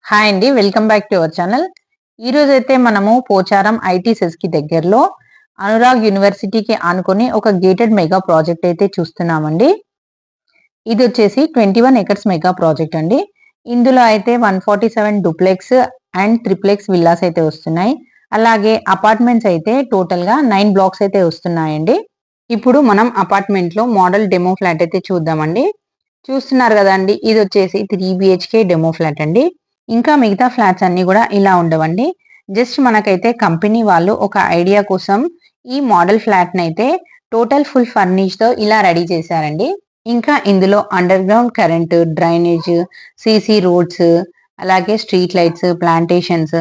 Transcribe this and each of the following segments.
Hi అండి. Welcome back to our channel. ఈరోజైతే మనము పోచారం ఐటీసెస్‌కి దగ్గరలో అనురాగ్ యూనివర్సిటీకి ఆనుకొని ఒక గేటెడ్ మెగా ప్రాజెక్ట్ అయితే చూస్తున్నామండి. ఇదొచ్చేసి 21 ఎకర్స్ మెగా ప్రాజెక్ట్ అండి. ఇందులో అయితే 147 డూప్లెక్స్ అండ్ త్రిప్లెక్స్ విల్లాస్ అయితే వస్తున్నాయి. అలాగే అపార్ట్మెంట్స్ అయితే టోటల్‌గా 9 బ్లాక్స్ అయితే వస్తున్నాయండి. ఇప్పుడు మనం అపార్ట్మెంట్‌లో మోడల్ డెమో ఫ్లాట్ అయితే చూద్దామండి. చూస్తున్నారు గదండీ! ఇదొచ్చేసి 3 బీహెచ్‌కే డెమో ఫ్లాట్ అండి. ఇంకా మిగతా ఫ్లాట్స్ అన్నీ గూడా ఇలా ఉండవండి. జస్ట్ మనకైతే కంపెనీ వాళ్ళు ఒక ఐడియా కోసం ఈ మోడల్ ఫ్లాట్‌నైతే టోటల్ ఫుల్ ఫర్నిష్‌తో ఇలా రెడీ చేశారండి. ఇంకా ఇందులో underground current, drainage, CC roads, అలాగే స్ట్రీట్ లైట్స్, ప్లాంటేషన్స్,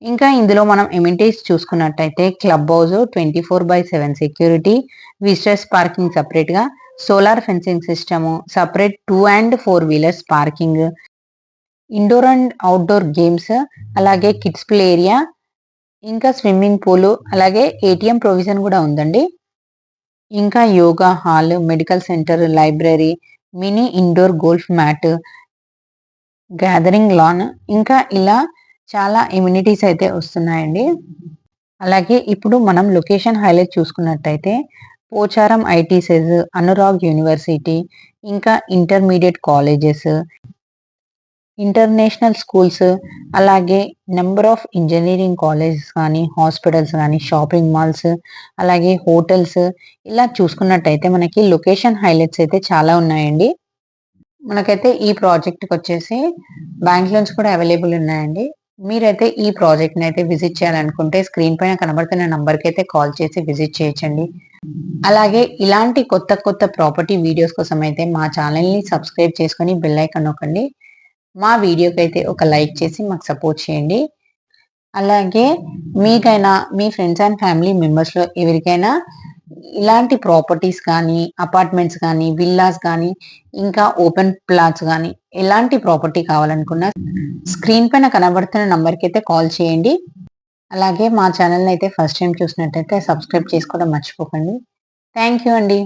ఇంకా ఇందులో మనం ఎమ్యూనిటీస్ చూసుకున్నట్టయితే club house, 24/7 security, visitors parking సెపరేట్‌గా, solar fencing system, separate 2 and 4 wheelers parking, indoor and outdoor games, అలాగే కిడ్స్ ప్లే ఏరియా, ఇంకా స్విమ్మింగ్ పూల్, అలాగే ATM provision గూడా ఉందండి. ఇంకా yoga hall, medical centre, library, mini indoor golf mat, gathering lawn, ఇంకా ఇలా చాలా ఎమ్యూనిటీస్ అయితే వస్తున్నాయండి. అలాగే ఇప్పుడు మనం లొకేషన్ హైలైట్ చూసుకున్నట్టయితే పోచారం ఐటీసెస్, అనురాగ్ యూనివర్సిటీ, ఇంకా ఇంటర్మీడియేట్ కాలేజెస్, ఇంటర్నేషనల్ స్కూల్స్, అలాగే నంబర్ ఆఫ్ ఇంజినీరింగ్ కాలేజెస్ కానీ, హాస్పిటల్స్ గానీ, షాపింగ్ మాల్స్, అలాగే హోటల్స్, ఇలా చూసుకున్నట్టయితే మనకి లొకేషన్ హైలైట్స్ అయితే చాలా ఉన్నాయండి. మనకైతే ఈ ప్రాజెక్ట్‌కొచ్చేసి బ్యాంక్ లోన్స్ కూడా అవైలబుల్ ఉన్నాయండి. మీరైతే ఈ ప్రాజెక్ట్‌నైతే విజిట్ చేయాలనుకుంటే స్క్రీన్ పైన కనబడుతున్న నంబర్‌కైతే కాల్ చేసి విజిట్ చేయొచ్చండి. అలాగే ఇలాంటి కొత్త కొత్త ప్రాపర్టీ వీడియోస్ కోసమైతే మా ఛానల్‌ని సబ్స్క్రైబ్ చేసుకొని బెల్ ఐకాన్ నొక్కండి. మా వీడియోకైతే ఒక లైక్ చేసి మాకు సపోర్ట్ చేయండి. అలాగే మీకైనా మీ ఫ్రెండ్స్ అండ్ ఫ్యామిలీ మెంబర్స్‌లో ఎవరికైనా ఇలాంటి ప్రాపర్టీస్ కానీ, అపార్ట్మెంట్స్ కానీ, విల్లాస్ కానీ, ఇంకా ఓపెన్ ప్లాట్స్ గానీ, ఎలాంటి ప్రాపర్టీ కావాలనుకున్నా స్క్రీన్ పైన కనబడుతున్న నంబర్‌కైతే కాల్ చేయండి. అలాగే మా ఛానల్‌ని అయితే ఫస్ట్ టైమ్ చూసినట్టయితే సబ్స్క్రైబ్ చేసుకోవడం మర్చిపోకండి. థాంక్ యూ అండి.